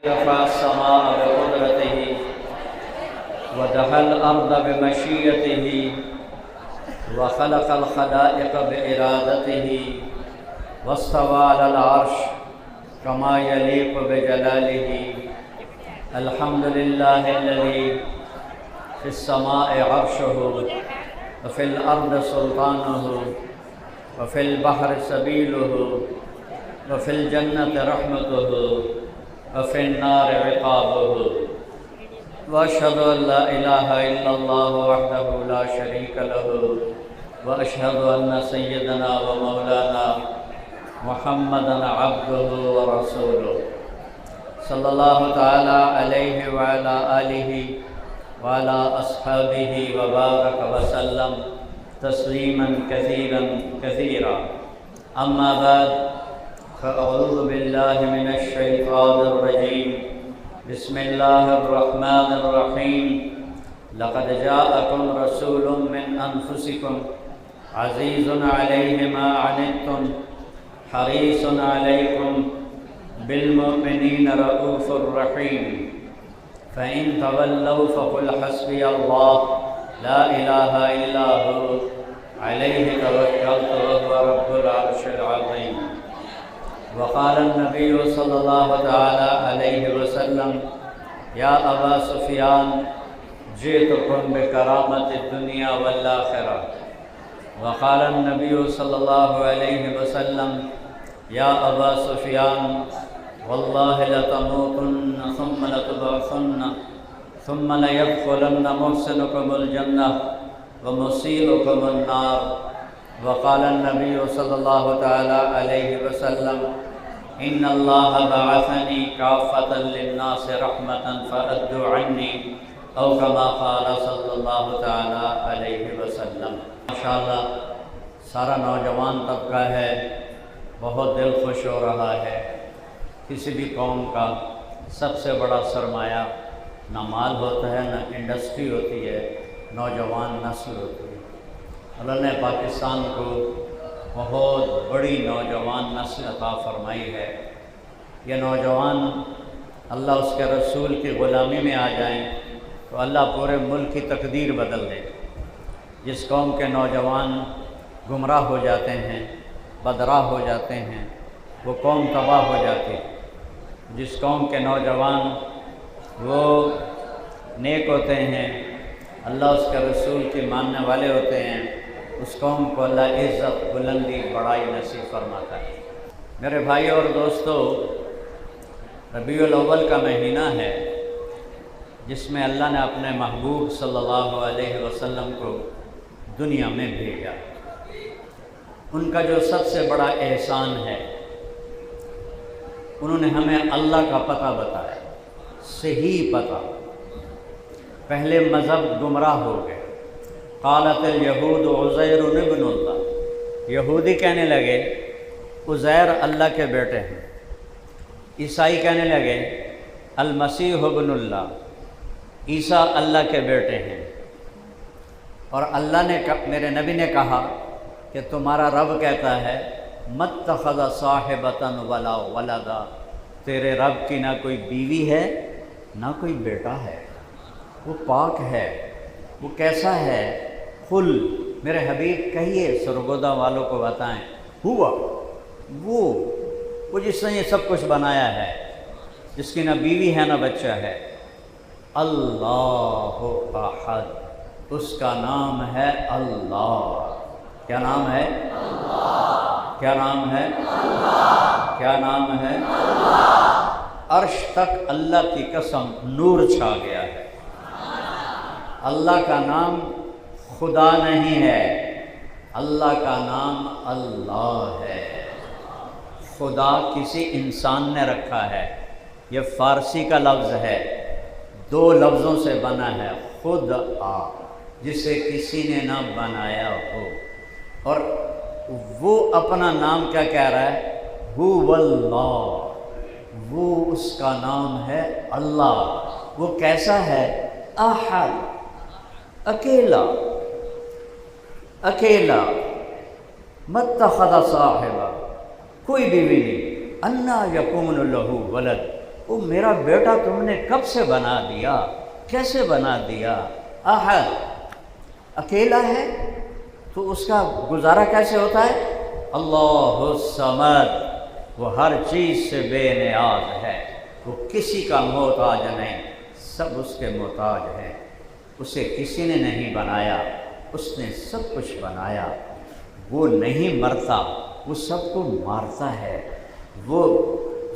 رفع السماء بقدرته ودحى الأرض بمشيئته وخلق الخلائق بإرادته واستوى على العرش كما يليق بجلاله. الحمد لله الذي في السماء عرشه وفي الأرض سلطانه وفي البحر سبيله وفي الجنة رحمته وفي النار عقابه. وأشهد أن لا إله إلا الله وحده لا شريك له وأشهد أن سيدنا ومولانا محمدا عبده ورسوله صلى الله تعالى عليه وعلى آله وعلى أصحابه وبارك وسلم تسليما كثيرا كثيرا. أما بعد فأعوذ بالله من الشيطان الرجيم. بسم الله الرحمن الرحيم. لقد جاءكم رسول من أنفسكم عزيز عليه ما عنتم حريص عليكم بالمؤمنين رؤوف رحيم. فإن تولوا فقل حسبي الله لا إله إلا هو عليه توكلت وهو رب العرش العظيم. وقال النبي صلى الله تعالى عليه وسلم يا أبا سفيان جئتكم بكرامة الدنيا والآخرة. وقال النبي صلى الله عليه وسلم يا أبا سفيان والله لتموتن ثم لتبعثن ثم ليدخلن محسنكم الجنة ومسيئكم النار. وقال النبي صلى الله تعالى عليه وسلم إن الله بعثني كافة للناس رحمة فأدوا عني أو كما قال صلی اللہ تعالی علیہ وسلم. ماشاءاللہ سارا نوجوان طبقہ ہے، بہت دل خوش ہو رہا ہے. کسی بھی قوم کا سب سے بڑا سرمایہ نہ مال ہوتا ہے نہ انڈسٹری ہوتی ہے، نوجوان نسل ہوتی ہے. اللہ نے پاکستان کو بہت بڑی نوجوان نسل عطا فرمائی ہے. یہ نوجوان اللہ اس کے رسول کی غلامی میں آ جائیں تو اللہ پورے ملک کی تقدیر بدل دے. جس قوم کے نوجوان گمراہ ہو جاتے ہیں، بدراہ ہو جاتے ہیں، وہ قوم تباہ ہو جاتی ہے. جس قوم کے نوجوان وہ نیک ہوتے ہیں، اللہ اس کے رسول کی ماننے والے ہوتے ہیں، اس قوم کو اللہ عزت، بلندی، بڑائی نصیب فرماتا ہے. میرے بھائی اور دوستو، ربیع الاول کا مہینہ ہے جس میں اللہ نے اپنے محبوب صلی اللہ علیہ وسلم کو دنیا میں بھیجا. ان کا جو سب سے بڑا احسان ہے، انہوں نے ہمیں اللہ کا پتہ بتایا، صحیح پتہ. پہلے مذہب گمراہ ہو گئے. قالت الیہود عزیر ابن اللہ، یہودی کہنے لگے عزیر اللہ کے بیٹے ہیں. عیسائی کہنے لگے المسیح ابن اللہ، عیسیٰ اللہ کے بیٹے ہیں. اور اللہ نے میرے نبی نے کہا کہ تمہارا رب کہتا ہے متخذ صاحبۃ ولا ولدا، تیرے رب کی نہ کوئی بیوی ہے نہ کوئی بیٹا ہے، وہ پاک ہے. وہ کیسا ہے؟ قل، میرے حبیب کہیے، سرگودا والوں کو بتائیں، ہوا وہ جس نے یہ سب کچھ بنایا ہے، جس کی نہ بیوی ہے نہ بچہ ہے. اللہ احد، اس کا نام ہے اللہ. کیا نام ہے؟ اللہ. کیا نام ہے؟ اللہ. کیا نام ہے؟ اللہ. عرش تک اللہ کی قسم نور چھا گیا ہے. اللہ کا نام خدا نہیں ہے، اللہ کا نام اللہ ہے. خدا کسی انسان نے رکھا ہے. یہ فارسی کا لفظ ہے، دو لفظوں سے بنا ہے. خود جسے کسی نے نہ بنایا ہو، اور وہ اپنا نام کیا کہہ رہا ہے؟ هو اللہ، وہ اس کا نام ہے اللہ. وہ کیسا ہے؟ احد، اکیلا متخذ صاحبہ، کوئی بیوی نہیں. انا یکون لہ ولد، وہ میرا بیٹا تم نے کب سے بنا دیا، کیسے بنا دیا؟ احد، اکیلا ہے تو اس کا گزارا کیسے ہوتا ہے؟ اللہ الصمد، وہ ہر چیز سے بے نیاز ہے، وہ کسی کا محتاج نہیں، سب اس کے محتاج ہے۔ اسے کسی نے نہیں بنایا، اس نے سب کچھ بنایا۔ وہ نہیں مرتا، وہ سب کو مارتا ہے۔ وہ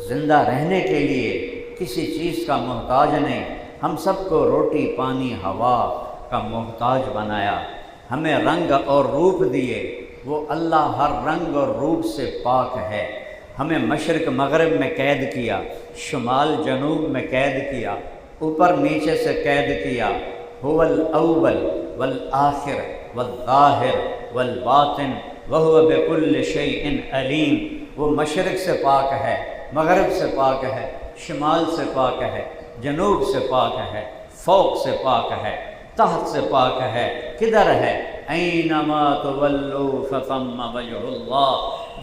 زندہ رہنے کے لیے کسی چیز کا محتاج نہیں، ہم سب کو روٹی پانی ہوا کا محتاج بنایا، ہمیں رنگ اور روپ دیے، وہ اللہ ہر رنگ اور روپ سے پاک ہے۔ ہمیں مشرق مغرب میں قید کیا، شمال جنوب میں قید کیا، اوپر نیچے سے قید کیا۔ هو الاول والآخر والظاہر والباطن وهو بكل شيء علیم۔ وہ مشرق سے پاک ہے، مغرب سے پاک ہے، شمال سے پاک ہے، جنوب سے پاک ہے، فوق سے پاک ہے، تحت سے پاک ہے۔ کدھر ہے؟ اینما تولوا فثم وجہ اللہ،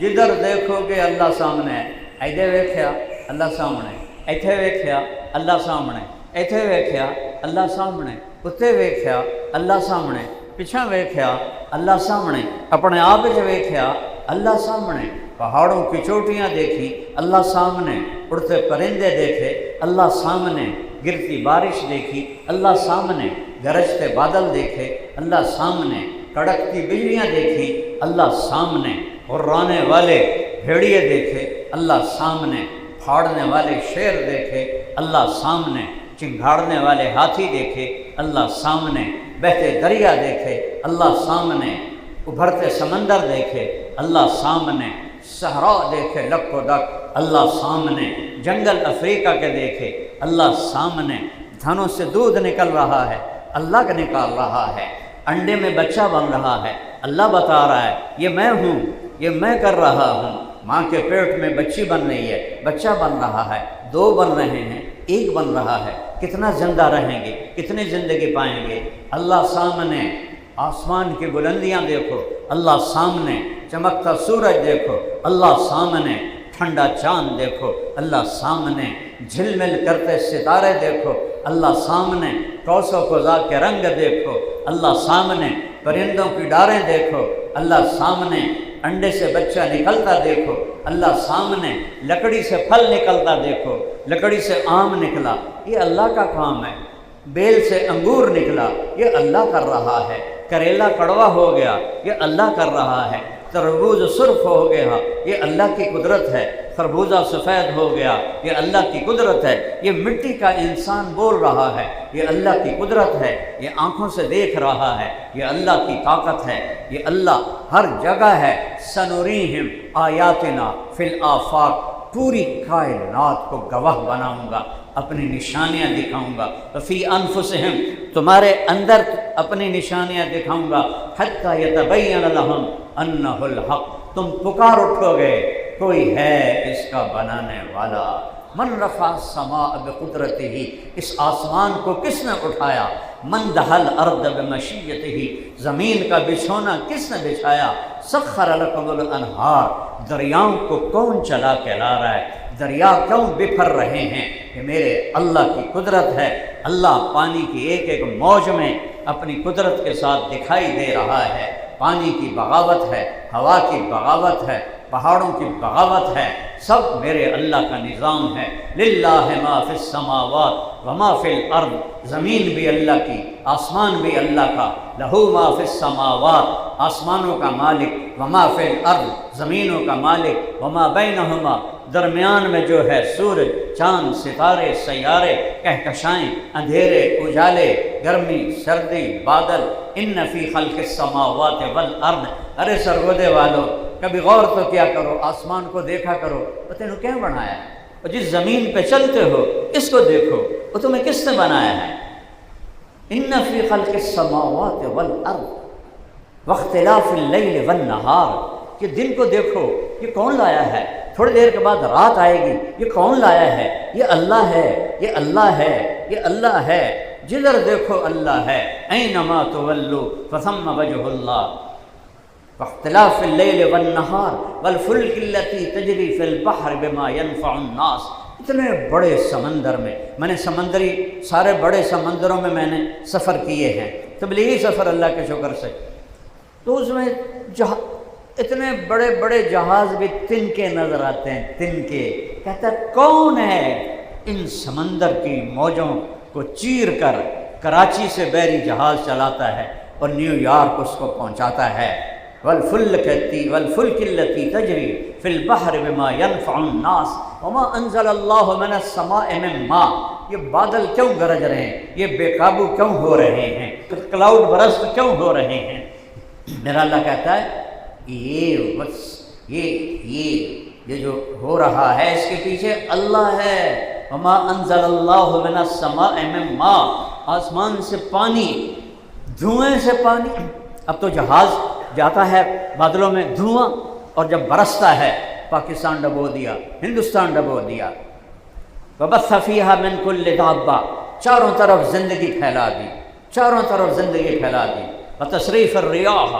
جدھر دیکھو گے اللہ سامنے ہے۔ ایدے ویکھیا اللہ سامنے، ایتھے ویکھیا اللہ سامنے، ایتھے ویکھیا اللہ سامنے، اتنے ویکھیا اللہ سامنے، پچھا ویکھیا اللہ سامنے، اپنے آپ وچ ویکھیا اللہ سامنے، پہاڑوں کی چوٹیاں دیکھی اللہ سامنے، اڑتے پرندے دیکھے اللہ سامنے، گرتی بارش دیکھی اللہ سامنے، گرجتے بادل دیکھے اللہ سامنے، کڑکتی بجلیاں دیکھی اللہ سامنے، غرانے والے بھیڑیے دیکھے اللہ سامنے، پھاڑنے والے شیر دیکھے اللہ سامنے، چنگھاڑنے والے ہاتھی دیکھے اللہ سامنے، بہتے دریا دیکھے اللہ سامنے، ابھرتے سمندر دیکھے اللہ سامنے، صحرا دیکھے لک و ڈک اللہ سامنے، جنگل افریقہ کے دیکھے اللہ سامنے، دھنوں سے دودھ نکل رہا ہے اللہ کا نکال رہا ہے، انڈے میں بچہ بن رہا ہے اللہ بتا رہا ہے یہ میں ہوں، یہ میں کر رہا ہوں۔ ماں کے پیٹ میں بچی بن رہی ہے، بچہ بن رہا ہے، دو بن رہے ہیں، ایک بن رہا ہے، کتنا زندہ رہیں گے، کتنی زندگی پائیں گے؟ اللہ سامنے، آسمان کی بلندیاں دیکھو اللہ سامنے، چمکتا سورج دیکھو اللہ سامنے، ٹھنڈا چاند دیکھو اللہ سامنے، جھل مل کرتے ستارے دیکھو اللہ سامنے، قوس و قزح کے رنگ دیکھو اللہ سامنے، پرندوں کی ڈاریں دیکھو اللہ سامنے، انڈے سے بچہ نکلتا دیکھو اللہ سامنے، لکڑی سے پھل نکلتا دیکھو، لکڑی سے آم نکلا یہ اللہ کا کام ہے، بیل سے انگور نکلا یہ اللہ کر رہا ہے، کریلا کڑوا ہو گیا یہ اللہ کر رہا ہے، تربوز سرخ ہو گیا یہ اللہ کی قدرت ہے، خربوزہ سفید ہو گیا یہ اللہ کی قدرت ہے، یہ مٹی کا انسان بول رہا ہے یہ اللہ کی قدرت ہے، یہ آنکھوں سے دیکھ رہا ہے یہ اللہ کی طاقت ہے، یہ اللہ ہر جگہ ہے۔ سنوریہم آیاتنا فی الآفاق، پوری کائنات کو گواہ بناؤں گا، اپنی نشانیاں دکھاؤں گا، فی انفسہم، تمہارے اندر اپنی نشانیاں دکھاؤں گا، حتی یتبین لہم انہ الحق، تم پکار اٹھو گے کوئی ہے اس کا بنانے والا۔ من رفع السماء بقدرتہ، اس آسمان کو کس نے اٹھایا؟ من دہا الارض بمشیتہ، زمین کا بچھونا کس نے بچھایا؟ سخر لکم الانہار، دریاؤں کو کون چلا کے لا رہا ہے؟ دریا کیوں بکھر رہے ہیں؟ کہ میرے اللہ کی قدرت ہے، اللہ پانی کی ایک ایک موج میں اپنی قدرت کے ساتھ دکھائی دے رہا ہے، پانی کی بغاوت ہے، ہوا کی بغاوت ہے، پہاڑوں کی بغاوت ہے، سب میرے اللہ کا نظام ہے۔ للہ ما فی السماوات وما فی الارض، زمین بھی اللہ کی، آسمان بھی اللہ کا، لہو ما فی السماوات، آسمانوں کا مالک، وما فی الارض، زمینوں کا مالک، وما بینہما، درمیان میں جو ہے سورج چاند ستارے سیارے کہکشائیں اندھیرے اجالے گرمی سردی بادل، ان فی خلق السماوات والارض، ارے سرگودے والو کبھی غور تو کیا کرو، آسمان کو دیکھا کرو، وہ تینوں کیا بنایا ہے؟ اور جس زمین پہ چلتے ہو اس کو دیکھو، وہ تمہیں کس نے بنایا ہے؟ ان فی خلق السماوات والارض واختلاف اللیل والنہار، کہ دن کو دیکھو یہ کون لایا ہے، تھوڑی دیر کے بعد رات آئے گی، یہ کون لایا ہے؟ یہ اللہ ہے، یہ اللہ ہے، یہ اللہ ہے، جدھر دیکھو اللہ ہے۔ اینما تولوا فثم وجہ اللہ، واختلاف اللیل والنہار والفلک التی تجری فی البحر بما ینفع الناس، اتنے بڑے سمندر میں نے سمندری سارے بڑے سمندروں میں نے سفر کیے ہیں، تبلیغی سفر اللہ کے شکر سے، تو اس میں اتنے بڑے بڑے جہاز بھی تنکے نظر آتے ہیں، تنکے۔ کہتا ہے کون ہے ان سمندر کی موجوں کو چیر کر کراچی سے بحری جہاز چلاتا ہے اور نیو یارک اس کو پہنچاتا ہے۔ والفلک التی تجری فی البحر بما ينفع الناس وما انزل اللہ من السماء من ماء۔ یہ بادل کیوں گرج رہے ہیں، یہ بے قابو کیوں ہو رہے ہیں، کلاؤڈ برسٹ کیوں ہو رہے ہیں؟ میرا اللہ کہتا ہے یہ جو ہو رہا ہے اس کے پیچھے اللہ ہے۔ وما انزل اللہ من السماء من ماء، آسمان سے پانی، دھوئیں سے پانی۔ اب تو جہاز جاتا ہے بادلوں میں دھواں، اور جب برستا ہے پاکستان ڈبو دیا، ہندوستان ڈبو دیا۔ وبث فیہا من کل دابہ، چاروں طرف زندگی پھیلا دی، چاروں طرف زندگی پھیلا دی۔ وتصریف الریاح،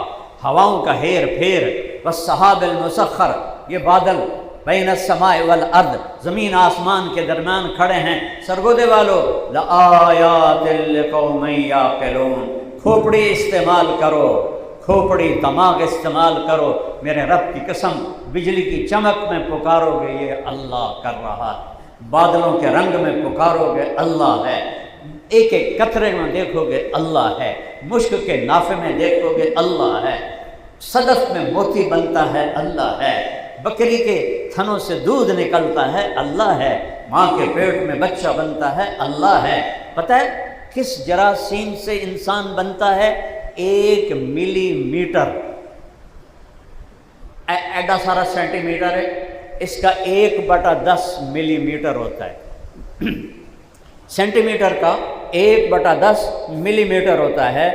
ہواؤں کا ہیر پھیر۔ والسحاب المسخر، یہ بادل بین السماء والارض، زمین آسمان کے درمیان کھڑے ہیں۔ سرگودے والو، لآیات لقوم یعقلون، کھوپڑی استعمال کرو، کھوپڑی دماغ استعمال کرو۔ میرے رب کی قسم، بجلی کی چمک میں پکارو گے یہ اللہ کر رہا ہے، بادلوں کے رنگ میں پکارو گے اللہ ہے، ایک ایک قطرے میں دیکھو گے اللہ ہے، مشک کے نافے میں دیکھو گے اللہ ہے، صدف میں موتی بنتا ہے اللہ ہے، بکری کے تھنوں سے دودھ نکلتا ہے اللہ ہے، ماں کے پیٹ میں بچہ بنتا ہے اللہ ہے۔ پتہ ہے کس جراثیم سے انسان بنتا ہے؟ 1 ملی میٹر، ایڈا سارا سینٹی میٹر ہے، اس کا 1/10 ملی میٹر ہوتا ہے۔ سینٹی میٹر کا 1/10 ملی میٹر ہوتا ہے،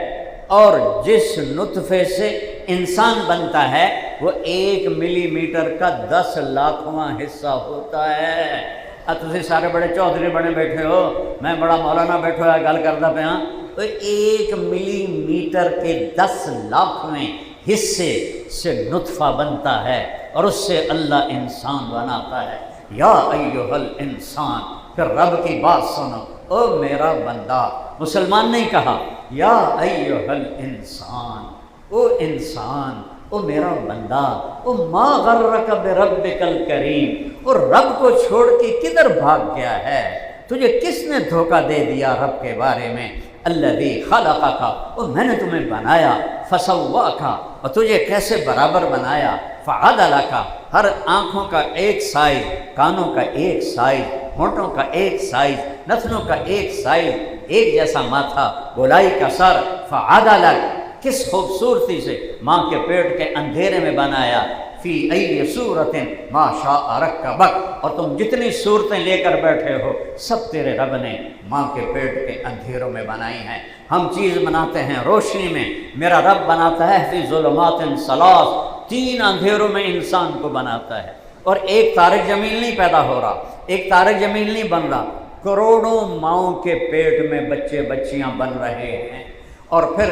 اور جس نطفے سے انسان بنتا ہے وہ 1 ملی میٹر کا 10 لاکھواں حصہ ہوتا ہے۔ اب تسی سارے بڑے چودھری بنے بیٹھے ہو، میں بڑا مولانا بیٹھا ہوا گل کرتا پیا، تو 1 ملی میٹر کے 10 لاکھویں حصے سے نطفہ بنتا ہے، اور اس سے اللہ انسان بناتا ہے۔ یا ایھا الانسان، پھر رب کی بات سنو، او میرا بندہ۔ مسلمان نہیں کہا یا ایھا الانسان، او انسان، او میرا بندہ، او ما غرک بربک الکریم، اور رب کو چھوڑ کے کدھر بھاگ گیا ہے؟ تجھے کس نے دھوکہ دے دیا رب کے بارے میں؟ الذی خلقک، اور میں نے تمہیں بنایا، فسواک، اور تجھے کیسے برابر بنایا، فعدلک، ہر آنکھوں کا ایک سائز، کانوں کا ایک سائز، ہونٹوں کا ایک سائز، نتنوں کا ایک سائز، ایک جیسا ماتھا، گولائی کا سر، فعدلک، کس خوبصورتی سے ماں کے پیٹ کے اندھیرے میں بنایا، فی ای صورت ما شاء رکبک، اور تم جتنی صورتیں لے کر بیٹھے ہو سب تیرے رب نے ماں کے پیٹ کے اندھیروں میں بنائی ہیں۔ ہم چیز بناتے ہیں روشنی میں، میرا رب بناتا ہے فی ظلمات ثلاث، 3 اندھیروں میں انسان کو بناتا ہے، اور ایک طارق جمیل نہیں پیدا ہو رہا، ایک طارق جمیل نہیں بن رہا، کروڑوں ماؤں کے پیٹ میں بچے بچیاں بن رہے ہیں، اور پھر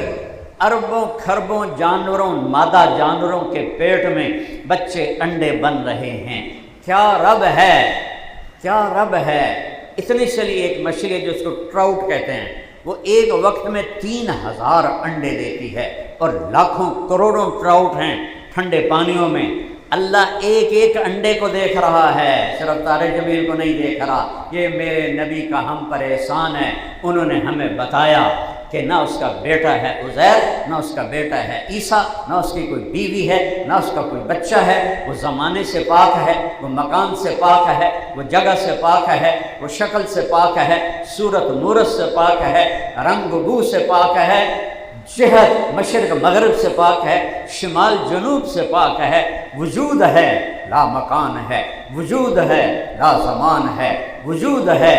اربوں خربوں جانوروں، مادہ جانوروں کے پیٹ میں بچے انڈے بن رہے ہیں۔ کیا رب ہے، کیا رب ہے۔ اتنی چلی ایک مچھلی ہے جو اس کو ٹراؤٹ کہتے ہیں، وہ ایک وقت میں 3000 انڈے دیتی ہے، اور لاکھوں کروڑوں ٹراؤٹ ہیں ٹھنڈے پانیوں میں۔ اللہ ایک ایک انڈے کو دیکھ رہا ہے، صرف طارق جمیل کو نہیں دیکھ رہا۔ یہ میرے نبی کا ہم پر احسان ہے، انہوں نے ہمیں بتایا کہ نہ اس کا بیٹا ہے عزیر، نہ اس کا بیٹا ہے عیسیٰ، نہ اس کی کوئی بیوی ہے، نہ اس کا کوئی بچہ ہے۔ وہ زمانے سے پاک ہے، وہ مکان سے پاک ہے، وہ جگہ سے پاک ہے، وہ شکل سے پاک ہے، صورت مورت سے پاک ہے، رنگ بو سے پاک ہے، جہت مشرق مغرب سے پاک ہے، شمال جنوب سے پاک ہے۔ وجود ہے، لا مکان ہے، وجود ہے، لا زمان ہے، وجود ہے،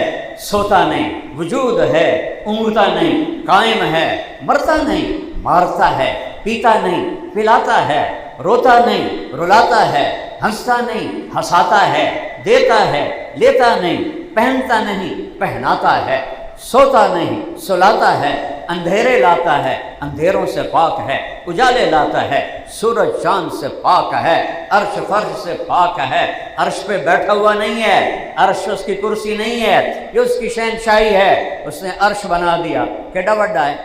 سوتا نہیں، وجود ہے، اونگتا نہیں، قائم ہے، مرتا نہیں، مارتا ہے، پیتا نہیں، پلاتا ہے، روتا نہیں، رلاتا ہے، ہنستا نہیں، ہنساتا ہے، دیتا ہے، لیتا نہیں، پہنتا نہیں، پہناتا ہے، سوتا نہیں، سلاتا ہے، اندھیرے لاتا ہے، اندھیروں سے پاک ہے، اجالے لاتا ہے، سورج چاند سے پاک ہے، عرش فرش سے پاک ہے، عرش پہ بیٹھا ہوا نہیں ہے، عرش اس کی کرسی نہیں ہے، یہ اس کی شہنشاہی ہے، اس نے عرش بنا دیا، کیڈا بڑا ہے،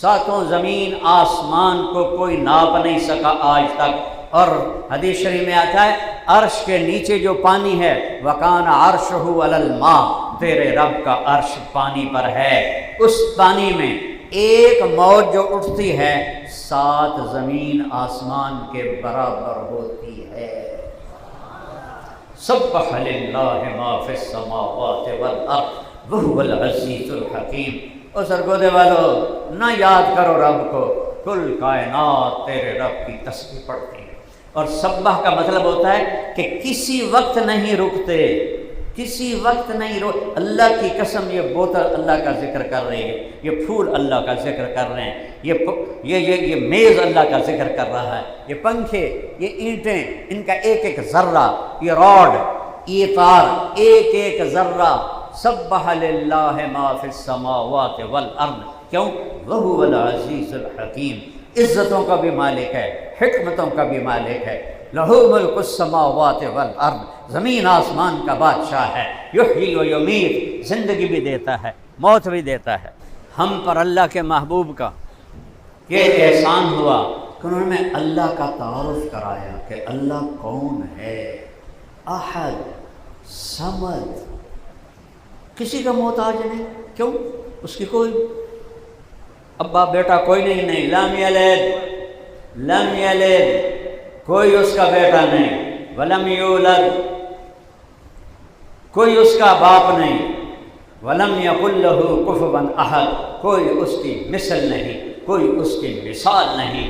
ساتوں زمین آسمان کو کوئی ناپ نہیں سکا آج تک۔ اور حدیث شریف میں آتا ہے عرش کے نیچے جو پانی ہے وَكَانَ عَرْشُهُ عَلَى الْمَاءِ، تیرے رب کا عرش پانی پر ہے، اس پانی میں ایک موج جو اٹھتی ہے 7 زمین آسمان کے برابر ہوتی ہے۔ سبح للہ ما فی السماوات والارض وہو العزیز الحکیم۔ او سرگودے والو نہ یاد کرو رب کو، کل کائنات تیرے رب کی تسبیح پڑھتی ہے۔ اور سبح کا مطلب ہوتا ہے کہ کسی وقت نہیں رکتے، کسی وقت نہیں اللہ کی قسم یہ بوتل اللہ کا ذکر کر رہی ہے، یہ پھول اللہ کا ذکر کر رہے ہیں، یہ میز اللہ کا ذکر کر رہا ہے، یہ پنکھے، یہ اینٹیں، ان کا ایک ایک ذرہ، یہ راڈ، یہ تار، ایک ایک ذرہ، سبح للہ ما فی السماوات والارض، کیوں؟ وہو العزیز الحکیم، عزتوں کا بھی مالک ہے، حکمتوں کا بھی مالک ہے، لہو ملک السماوات والارض، زمین آسمان کا بادشاہ ہے، یحیی و یمیت، زندگی بھی دیتا ہے، موت بھی دیتا ہے۔ ہم پر اللہ کے محبوب کا یہ احسان ہوا کہ انہوں نے اللہ کا تعارف کرایا کہ اللہ کون ہے، احد، صمد، کسی کا محتاج نہیں، کیوں؟ اس کی کوئی ابا بیٹا کوئی نہیں، لم یلد، کوئی اس کا بیٹا نہیں، ولم یولد، کوئی اس کا باپ نہیں، ولم یکن لہ کفوا احد، کوئی اس کی مثل نہیں، کوئی اس کی مثال نہیں۔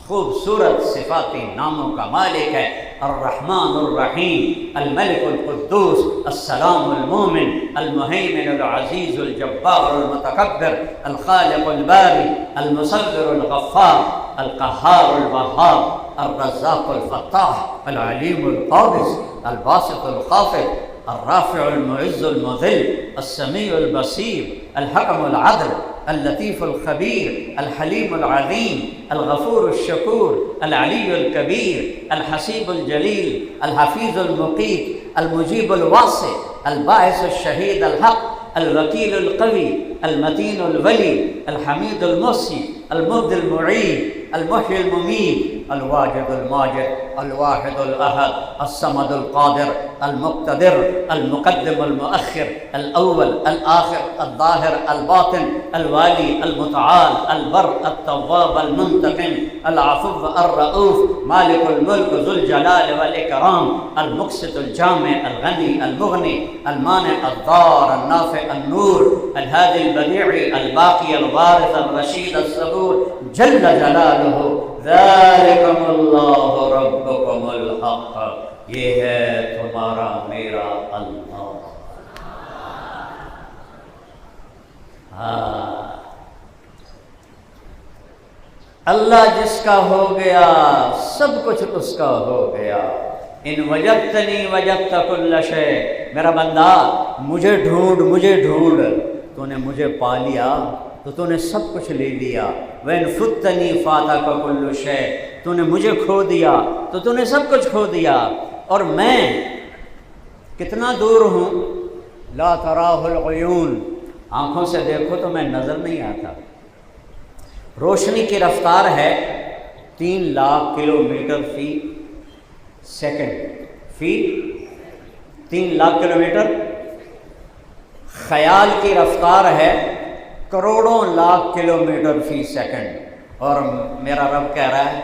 خوبصورت صفاتی ناموں کا مالک ہے، الرحمن الرحیم، الملک القدوس، السلام المومن، المہیمن العزیز الجبار المتکبر، الخالق الباری، المصور الغفار، القہار الوہاب، الرزاق الفتاح، العلیم القابض، الباسط الخافض، الرافع المعز المذل، السمیع البصیر، الحکم العدل، اللطیف الخبیر، الحلیم العظیم، الغفور الشکور، العلی الکبیر، الحسیب الجلیل، الحفیظ المقیت، المجیب الواسع، الباعث الشہید الحق، الوکیل القوی، المتین الولی، الحمید المحصی، المبدی المعید، المحیی الممیت، الواجد الماجد، الواحد الاحد، الصمد القادر، المقتدر، المقدم المؤخر، الاول الآخر، الظاہر الباطن، الوالی المتعال، البر التواب المنتقم، العفو الرؤوف، مالک الملک ذو الجلال والاکرام، المقسط الجامع، الغنی المغنی، المانع الضار النافع النور، الهادي البديع الباقي الوارث الرشيد الصبور، جل جلالہ، ذالکم اللہ ربکم الحق، یہ ہے تمہارا میرا اللہ۔ اللہ جس کا ہو گیا سب کچھ اس کا ہو گیا۔ ان وجدتنی وجدت کل شیء، میرا بندہ مجھے ڈھونڈ، تو نے مجھے پا لیا تو نے سب کچھ لے لیا۔ وَإِنْ فُتَّنِي فَاتَكَ كُلُّ شَيْءٍ، تو نے مجھے کھو دیا تو نے سب کچھ کھو دیا۔ اور میں کتنا دور ہوں، لا تراہ العیون، آنکھوں سے دیکھو تو میں نظر نہیں آتا۔ روشنی کی رفتار ہے 3 لاکھ کلومیٹر فی سیکنڈ، فی 3 لاکھ کلومیٹر۔ خیال کی رفتار ہے کروڑوں لاکھ کلومیٹر فی سیکنڈ۔ اور میرا رب کہہ رہا ہے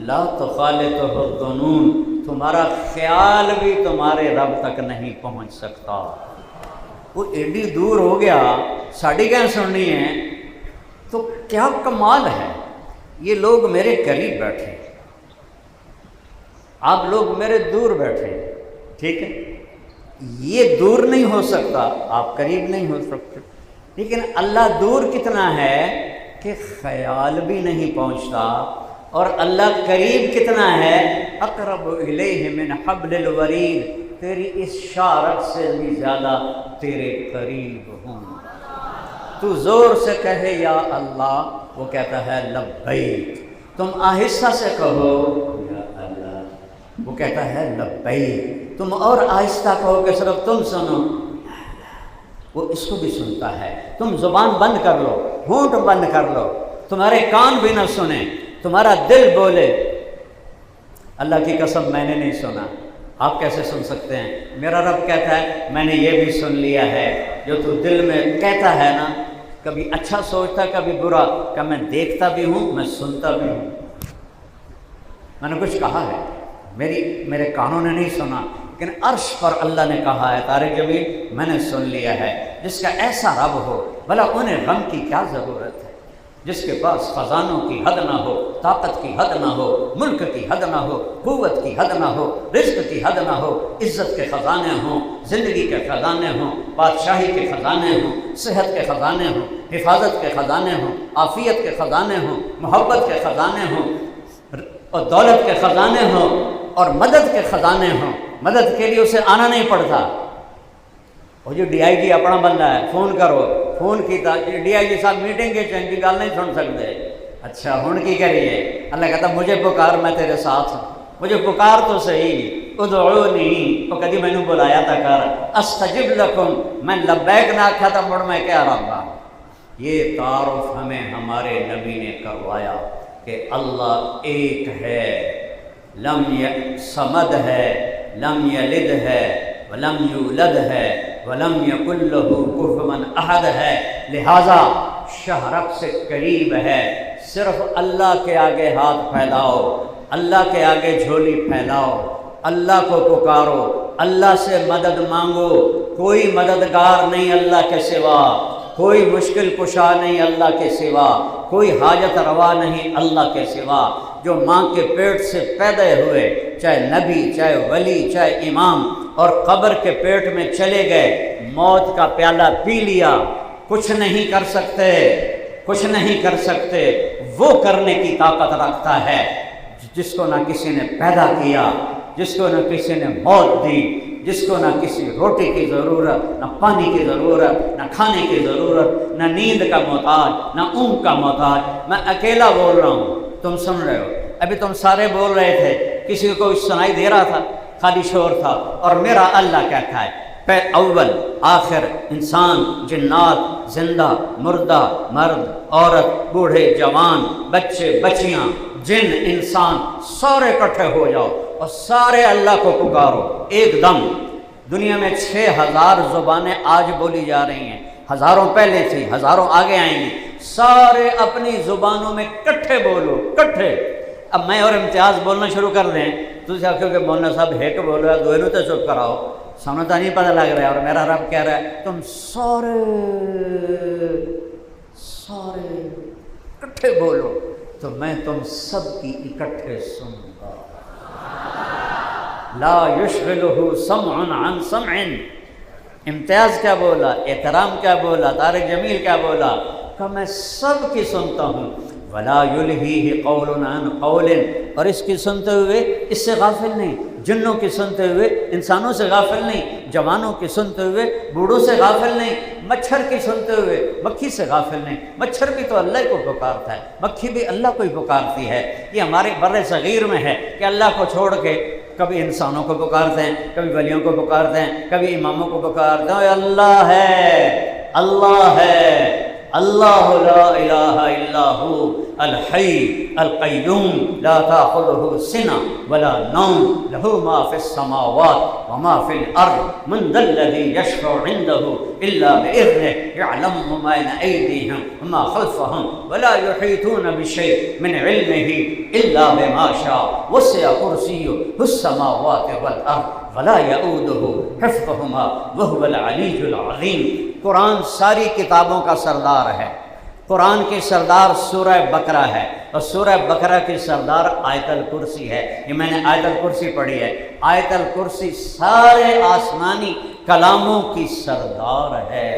لا تخالطہ الظنون، تمہارا خیال بھی تمہارے رب تک نہیں پہنچ سکتا۔ وہ ایڈی دور ہو گیا، ساڑھی کہیں سننی ہے تو کیا کمال ہے۔ یہ لوگ میرے قریب بیٹھے، آپ لوگ میرے دور بیٹھے، ٹھیک ہے، یہ دور نہیں ہو سکتا، آپ قریب نہیں ہو سکتے، لیکن اللہ دور کتنا ہے کہ خیال بھی نہیں پہنچتا، اور اللہ قریب کتنا ہے، اقرب الیہ من حبل الورید، تیری اس شارک سے بھی زیادہ تیرے قریب ہوں۔ تو زور سے کہے یا اللہ، وہ کہتا ہے لبیک، تم آہستہ سے کہو یا اللہ، وہ کہتا ہے لبیک، تم اور آہستہ کہو کہ صرف تم سنو، وہ اس کو بھی سنتا ہے۔ تم زبان بند کر لو، ہونٹ بند کر لو، تمہارے کان بھی نہ سنیں، تمہارا دل بولے اللہ کی قسم میں نے نہیں سنا۔ آپ کیسے سن سکتے ہیں؟ میرا رب کہتا ہے میں نے یہ بھی سن لیا ہے، جو تو دل میں کہتا ہے نا، کبھی اچھا سوچتا کبھی برا، کہ میں دیکھتا بھی ہوں میں سنتا بھی ہوں۔ میں نے کچھ کہا ہے، میرے کانوں نے نہیں سنا، لیکن عرش پر اللہ نے کہا ہے طارق جمیل میں نے سن لیا ہے۔ جس کا ایسا رب ہو بھلا انہیں غم کی کیا ضرورت ہے؟ جس کے پاس خزانوں کی حد نہ ہو، طاقت کی حد نہ ہو، ملک کی حد نہ ہو، قوت کی حد نہ ہو، رزق کی حد نہ ہو، عزت کے خزانے ہوں، زندگی کے خزانے ہوں، بادشاہی کے خزانے ہوں، صحت کے خزانے ہوں، حفاظت کے خزانے ہوں، عافیت کے خزانے ہوں، محبت کے خزانے ہوں، اور دولت کے خزانے ہوں، اور مدد کے خزانے ہوں۔ مدد کے لیے اسے آنا نہیں پڑتا۔ وہ جو ڈی آئی جی اپنا بندہ ہے، فون کرو، فون کیتا ڈی آئی جی صاحب میٹنگ کے چین کی گل نہیں سن سکتے۔ اچھا ہن کی کریے؟ اللہ کہتا مجھے پکار میں تیرے ساتھ ہوں، مجھے پکار تو صحیح، ادعونی، تو کدی میں نے بلایا تھا کر، استجب لکم، میں لبیک نہ آکھا تھا مڑ میں کیا ربا۔ یہ تعارف ہمیں ہمارے نبی نے کروایا کہ اللہ ایک ہے، صمد ہے، لم یلد ہے ولم یولد ہے ولم یکن لہ کفوا احد ہے، لہذا شاہ رب سے قریب ہے۔ صرف اللہ کے آگے ہاتھ پھیلاؤ، اللہ کے آگے جھولی پھیلاؤ، اللہ کو پکارو، اللہ سے مدد مانگو۔ کوئی مددگار نہیں اللہ کے سوا، کوئی مشکل کشا نہیں اللہ کے سوا، کوئی حاجت روا نہیں اللہ کے سوا۔ جو ماں کے پیٹ سے پیدا ہوئے، چاہے نبی، چاہے ولی، چاہے امام، اور قبر کے پیٹ میں چلے گئے، موت کا پیالہ پی لیا، کچھ نہیں کر سکتے، کچھ نہیں کر سکتے۔ وہ کرنے کی طاقت رکھتا ہے جس کو نہ کسی نے پیدا کیا، جس کو نہ کسی نے موت دی، جس کو نہ کسی روٹی کی ضرورت، نہ پانی کی ضرورت، نہ کھانے کی ضرورت، نہ نیند کا محتاج، نہ اونگ کا محتاج۔ میں اکیلا بول رہا ہوں، تم سن رہے ہو، ابھی تم سارے بول رہے تھے، کسی کو سنائی دے رہا تھا، خالی شور تھا، اور میرا اللہ کہتا ہے اول آخر، انسان، جنات، زندہ، مردہ، مرد، عورت، بوڑھے، جوان، بچے، بچیاں، جن، انسان، سارے اکٹھے ہو جاؤ اور سارے اللہ کو پکارو ایک دم۔ دنیا میں 6000 زبانیں آج بولی جا رہی ہیں، ہزاروں پہلے تھی، ہزاروں آگے آئیں گی۔ سارے اپنی زبانوں میں کٹھے بولو، کٹھے۔ اب میں اور امتیاز بولنا شروع کر دیں تو آخو کہ مولانا صاحب ایک بولو ہے، دو تو چپ کراؤ، سامنے تو نہیں پتہ لگ رہا ہے۔ اور میرا رب کہہ رہا ہے تم سارے اکٹھے بولو تو میں تم سب کی اکٹھے سنوں گا۔ لا یشغلہ سمع عن سمع۔ امتیاز کیا بولا، احترام کیا بولا، طارق جمیل کیا بولا کہ میں سب کی سنتا ہوں۔ ولا یلہیہ قول عن قول، اور اس کی سنتے ہوئے اس سے غافل نہیں، جنوں کی سنتے ہوئے انسانوں سے غافل نہیں، جوانوں کی سنتے ہوئے بوڑھوں سے غافل نہیں، مچھر کی سنتے ہوئے مکھی سے غافل نہیں۔ مچھر بھی تو اللہ کو پکارتا ہے، مکھی بھی اللہ کو ہی پکارتی ہے۔ یہ ہمارے بر صغیر میں ہے کہ اللہ کو چھوڑ کے کبھی انسانوں کو پکارتے ہیں، کبھی ولیوں کو پکارتے ہیں، کبھی اماموں کو پکارتے ہیں۔ اللہ ہے، اللہ ہے، اللہ لا الہ الا هو الحی القیوم لا تأخذہ سنہ ولا نوم لہ ما فی السماوات وما فی الارض من ذا الذی یشفع عنده الا بإذنہ یعلم ما بین ایدیہم وما خلفہم ولا یحیطون بشیء من علمہ الا بما شاء وسع کرسیہ السماوات والارض ولا یؤودہ حفظہما وہو العلی العظیم۔ قرآن ساری کتابوں کا سردار ہے۔ قرآن کی سردار سورہ بقرہ ہے، اور سورہ بقرہ کی سردار آیت الکرسی ہے۔ یہ میں نے آیت الکرسی پڑھی ہے۔ آیت الکرسی سارے آسمانی کلاموں کی سردار ہے۔